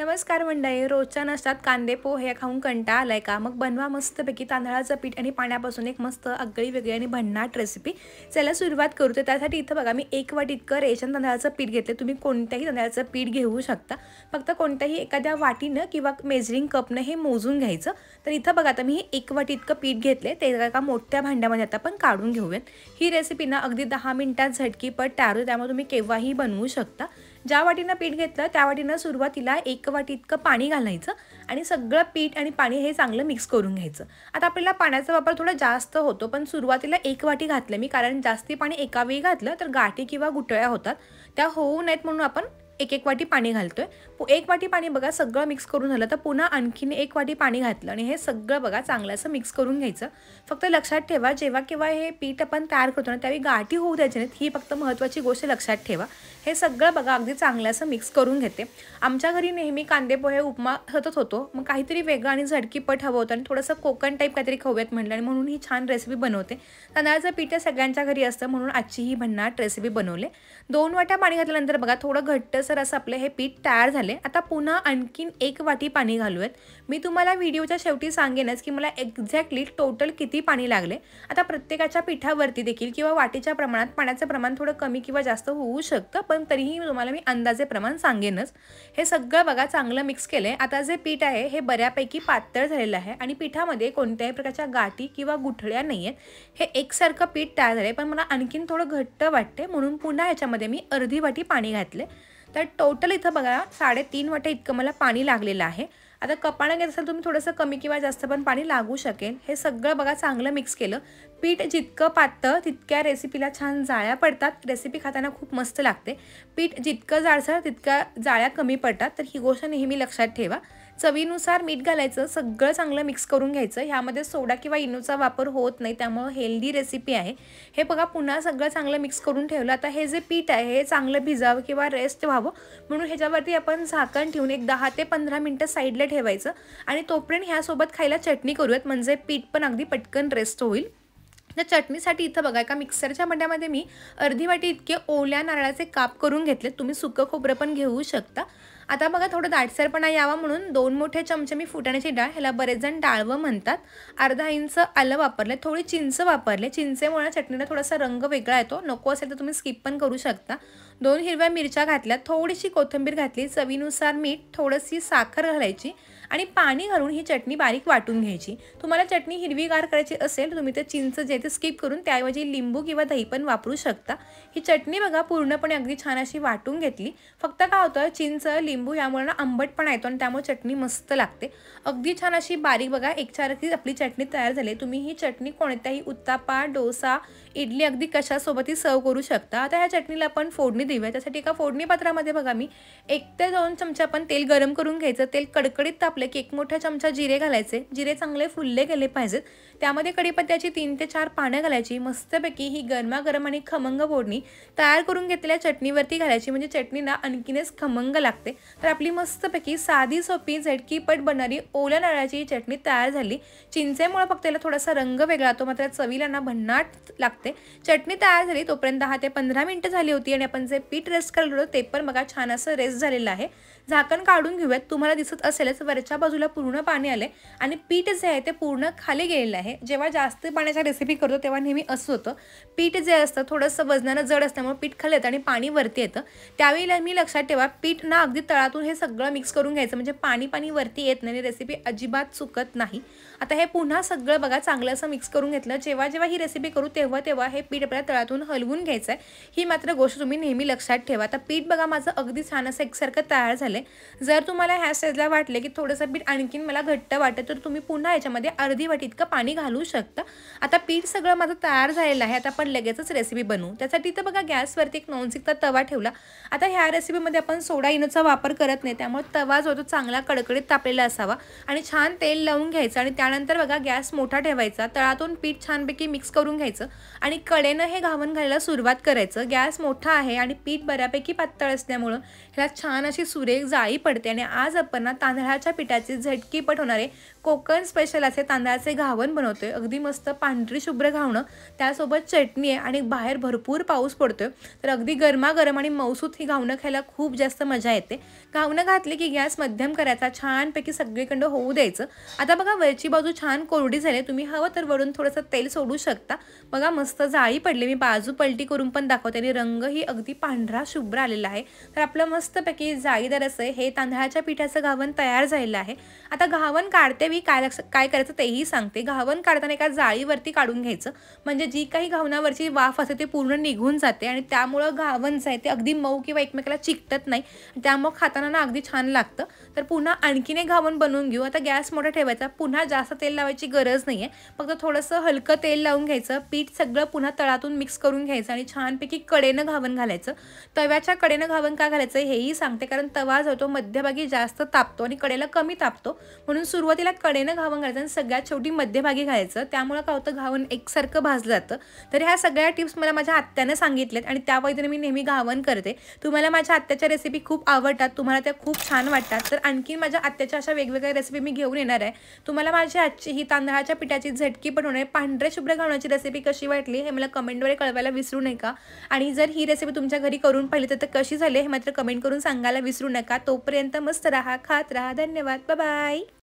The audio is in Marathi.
नमस्कार मंडळी. रोजच्या नाश्त्यात कांदे पोहे खाऊन कंटाळा आलाय का? मग बनवा मस्तपैकी तांदळाचं पीठ आणि पाण्यापासून एक मस्त आगळी वेगळी आणि भन्नाट रेसिपी. चला सुरुवात करू. तर त्यासाठी इथं बघा मी 1 वाटी इतकं रेशन तांदळाचं पीठ घेतले. तुम्ही कोणत्याही तांदळाचं पीठ घेऊ शकता. फक्त कोणत्याही एखाद्या वाटीनं किंवा मेजरिंग कपनं हे मोजून घ्यायचं. तर इथं बघा आता मी 1 वाटी इतकं पीठ घेतले. ते एका मोठ्या भांड्यामध्ये आता आपण काढून घेऊयात. ही रेसिपी ना अगदी 10 मिनिटात झटकीपट तयार होते. त्यामुळे तुम्ही केव्हाही बनवू शकता. ज्या वाटीनं पीठ घेतलं त्या वाटीनं सुरुवातीला 1 वाटी इतकं पाणी घालायचं आणि सगळं पीठ आणि पाणी हे चांगलं मिक्स करून घ्यायचं. आता आपल्याला पाण्याचा वापर थोडा जास्त होतो, पण सुरुवातीला 1 वाटी घातलं मी, कारण जास्ती पाणी एका वेळी घातलं तर गाठी किंवा गुठळ्या होतात, त्या होऊ नयेत म्हणून आपण 1 वाटी पाणी घालतोय. 1 वाटी पाणी बघा सगळं मिक्स करून झालं. तर पुन्हा आणखीन 1 वाटी पाणी घातलं आणि हे सगळं बघा चांगलं असं मिक्स करून घ्यायचं. फक्त लक्षात ठेवा, जेव्हा केव्हा हे पीठ आपण तयार करतो ना त्यावेळी गाठी होऊ द्यायची नाहीत, ही फक्त महत्त्वाची गोष्ट लक्षात ठेवा. हे सगळं बघा अगदी चांगलं असं मिक्स करून घेते. आमच्या घरी नेहमी कांदे पोहे उपमा सतत होतो, मग काहीतरी वेगळं आणि झटकीपट हवं होतं आणि थोडंसं कोकण टाईप काहीतरी खाऊयात म्हटलं आणि म्हणून ही छान रेसिपी बनवते. तांदळाचं पीठ सगळ्यांच्या घरी असतं म्हणून आजची ही भन्नाट रेसिपी बनवले. 2 वाट्या पाणी घातल्यानंतर बघा थोडं घट्टसर असं आपलं हे पीठ तयार झाले. आता पुन्हा आणखीन 1 वाटी पाणी घालूयात. मी तुम्हाला व्हिडिओच्या शेवटी सांगेनच की मला एक्झॅक्टली टोटल किती पाणी लागले. आता प्रत्येकाच्या पिठावरती देखील किंवा वाटीच्या प्रमाणात पाण्याचं प्रमाण थोडं कमी किंवा जास्त होऊ शकतं, पण तरीही तुम्हाला मी अंदाजे प्रमाण सांगेनच. हे सगळं बघा चांगलं मिक्स केलंय. आता जे पीठ आहे हे बऱ्यापैकी पातळ झालेलं आहे आणि पिठामध्ये कोणत्याही प्रकारच्या गाठी किंवा गुठळ्या नाही आहेत. हे एकसारखं पीठ तयार झालंय, पण मला आणखीन थोडं घट्ट वाटते म्हणून पुन्हा ह्याच्यामध्ये मी अर्धी वाटी पाणी घातले. तर टोटल इथं बघा 3.5 वाट्या इतकं मला पाणी लागलेलं आहे. आता कपानं घेत असाल तुम्ही थोडंसं कमी किंवा जास्त पण पाणी लागू शकेल. हे सगळं बघा चांगलं मिक्स केलं. पीठ जितकं पातळ तितक्या रेसिपीला छान जाळ्या पडतात. रेसिपी खाताना खूप मस्त लागते. पीठ जितकं जाडसर तितक्या जाळ्या कमी पडतात, तर ही गोष्ट नेहमी लक्षात ठेवा. चवीनुसार मीठ घालायचं, सगळं चांगलं मिक्स करून घ्यायचं. ह्यामध्ये सोडा किंवा इनोचा वापर होत नाही, त्यामुळे हेल्दी रेसिपी आहे. हे बघा पुन्हा सगळं चांगलं मिक्स करून ठेवलं. आता हे जे पीठ आहे हे चांगलं भिजावं किंवा रेस्ट व्हावं म्हणून ह्याच्यावरती आपण झाकण ठेवून एक 10 ते 15 मिनटं साईडला ठेवायचं आणि तोपर्यंत ह्यासोबत खायला चटणी करूयात, म्हणजे पीठ पण अगदी पटकन रेस्ट होईल. त्या चटणीसाठी इथं बघा एका मिक्सरच्या भांड्यामध्ये मी अर्धी वाटी इतके ओल्या नारळाचे काप करून घेतले. तुम्ही सुकं खोबरं पण घेऊ शकता. आता बघा थोडं दाटसरपणा यावा म्हणून 2 मोठे चमचे मी फुटाण्याची डाळ, ह्याला बरेच जण डाळवं म्हणतात, अर्धा इंच आलं वापरले, थोडी चिंच वापरले. चिंचेमुळे चटणीला थोडासा रंग वेगळा येतो. नको असेल तर तुम्ही स्किप पण करू शकता. 2 हिरव्या मिरच्या घातल्या, थोडीशी कोथिंबीर घातली, चवीनुसार मीठ, थोडीशी साखर घालायची आणि पाणी घालून ही चटणी बारीक वाटून घ्यायची. तुम्हाला चटणी हिरवीगार करायची असेल तुम्ही ते चिंच जे ते स्किप करून त्याऐवजी लिंबू किंवा दही पण वापरू शकता. ही चटणी बघा पूर्णपणे अगदी छान अशी वाटून घेतली. फक्त काय होतं, चिंच लिंबू यामुळे ना आंबटपणा येतो आणि त्यामुळे चटणी मस्त लागते. अगदी छान अशी बारीक बघा एकसारखी आपली चटणी तयार झाली. तुम्ही ही चटणी कोणत्याही उत्तापा, डोसा, इडली अगदी कशासोबतही सर्व करू शकता. आता ह्या चटणीला आपण फोडणी देऊया. त्यासाठी एका फोडणी पात्रामध्ये बघा मी 1 ते 2 चमचे आपण तेल गरम करून घ्यायचं. तेल कडकडीत तापले की 1 मोठा चमचा जिरे घालायचे. जिरे चांगले फुलले गेले पाहिजेत. त्यामध्ये कढीपत्त्याची 3 ते 4 पानं घालायची. मस्तपैकी ही गरमागरम आणि खमंग फोडणी तयार करून घेतलेल्या चटणीवरती घालायची, म्हणजे चटणीला आणखीनच खमंग लागते. तर आपली मस्तपैकी साधी सोपी झटकीपट बनणारी ओल्या नारळाची चटणी तयार झाली. चिंचेमुळे फक्त त्याला थोडासा रंग वेगळा येतो, मात्र चवीला ना भन्नाट लागते. चटणी तयार झाली तोपर्यंत 10 ते 15 मिनिटं झाली होती आणि आपण जे पीठ रेस्ट केलं होतं ते पण बघा छान असं रेस्ट झालेलं आहे. झाकण काढून घेऊयात. तुम्हाला दिसत असेलच वरच्या बाजूला पूर्ण पाणी आले आणि पीठ जे आहे ते पूर्ण खाली गेलेलं आहे. जेव्हा जास्त पाण्याच्या रेसिपी करतो तेव्हा नेहमी असं होतं, पीठ जे असतं थोडंसं वजनानं जड असल्यामुळे पीठ खाली येतं आणि पाणी वरती येतं. त्यावेळी मी लक्षात ठेवा, पीठ ना अगदी तळातून हे सगळं मिक्स करून घ्यायचं, म्हणजे पाणी वरती येत नाही आणि रेसिपी अजिबात चुकत नाही. आता हे पुन्हा सगळं बघा चांगलं असं मिक्स करून घेतलं. जेव्हा जेव्हा ही रेसिपी करू तेव्हा हे पीठ आपल्याला तळातून हलवून घ्यायचं आहे. ही मात्र गोष्ट तुम्ही नेहमी लक्षात ठेवा. आता पीठ बघा माझं अगदी छान असं एकसारखं तयार झालं. जर तुम्हाला ह्या स्टेजला वाटले की थोडंसं पीठ आणखीन मला घट्ट वाटतं तर तुम्ही पुन्हा याच्यामध्ये अर्धी वाटी इतकं पाणी घालू शकता. आता पीठ सगळं माझं तयार झालेलं आहे. आता आपण लगेचच रेसिपी बनवू. त्यासाठी इथं बघा गॅसवरती एक नॉनस्टिकचा तवा ठेवला. आता ह्या रेसिपीमध्ये आपण सोडा इनोचा वापर करत नाही, त्यामुळे तवा जो तो चांगला कडकडीत तापलेला असावा आणि छान तेल लावून घ्यायचं आणि त्यानंतर बघा गॅस मोठा ठेवायचा. तळातून पीठ छानपैकी मिक्स करून घ्यायचं आणि कडेनं हे घावण घालायला सुरुवात करायचं. गॅस मोठा आहे आणि पीठ बऱ्यापैकी पातळ असल्यामुळं ह्याला छान अशी सुरेख एक जाळी पडते आणि आज आपण ना तांदळाच्या पिठाचे झटकीपट होणारे कोकण स्पेशल असे तांदळाचे घावण बनवतोय। अगदी मस्त पांढरी शुभ्र घावणं, त्यासोबत चटणी आहे आणि बाहेर भरपूर पाऊस पडतोय, तर अगदी गरमागरम आणि मौसूत ही घावणं खायला खूप जास्त मजा येते। घावणं घातली की गॅस मध्यम करायचा, छानपैकी सगळीकडे होऊ द्यायचं। आता बघा वरची बाजू छान कोरडी झाली, तुम्ही हवं तर वरून थोडंसं तेल सोडू शकता। बघा मस्त जाळी पडली, मी बाजू पलटी करून पण दाखवते आणि रंगही अगदी पांढरा शुभ्र आलेला आहे। तर आपलं मस्तपैकी जाळीदार असं हे तांदळाच्या पिठाचं घावण तयार झालेलं आहे। आता घावण काढते मी काय करायचं तेही सांगते। घावण काढताना एका जाळीवरती काढून घ्यायचं, म्हणजे जी काही घावणावरची वाफ असते ते पूर्ण निघून जाते आणि त्यामुळे घावण जे आहे ते अगदी मऊ किंवा एकमेकाला चिकटत नाही, त्यामुळे खाताना ना अगदी छान लागतं। तर पुन्हा आणखीन एक घावण बनवून घेऊ। आता गॅस मोठा ठेवायचा, पुन्हा जास्त तेल लावायची गरज नाहीये, फक्त थोडंसं हलकं तेल लावून घ्यायचं। पीठ सगळं पुन्हा तळातून मिक्स करून घ्यायचं आणि छानपैकी कडेनं घावण घालायचं। तव्याच्या कडेनं घावण का घालायचं हेही सांगते, कारण तवा जो तो मध्यभागी जास्त तापतो आणि कडेला कमी तापतो, म्हणून सुरुवातीला कडेनं घावण घालायचं आणि सगळ्यात शेवटी मध्यभागी घालायचं, त्यामुळे काय होतं घावण एकसारखं भाजलं जातं। तर ह्या सगळ्या टिप्स मला माझ्या आत्याने सांगितल्यात आणि त्या पद्धतीने मी नेहमी घावण करते। तुम्हाला माझ्या आत्याच्या रेसिपी खूप आवडतात, तुम्हाला त्या खूप छान वाटतात, तर आणखी माझ्या आत्याच्या अशा वेगवेगळ्या रेसिपी मी घेऊन येणार आहे। तुम्हाला माझी आजची ही तांदळाच्या पिठाची झटकीपट होणारी पांढऱ्या शुभ्र घावणाची रेसिपी कशी वाटली हे मला कमेंटद्वारे कळवायला विसरू नका। आणि जर ही रेसिपी तुमच्या घरी करून पाहिली तर कशी झाली हे मात्र कमेंट करून सांगायला विसरू नका। तोपर्यंत मस्त राहा, खात राहा। धन्यवाद, बाय बाय।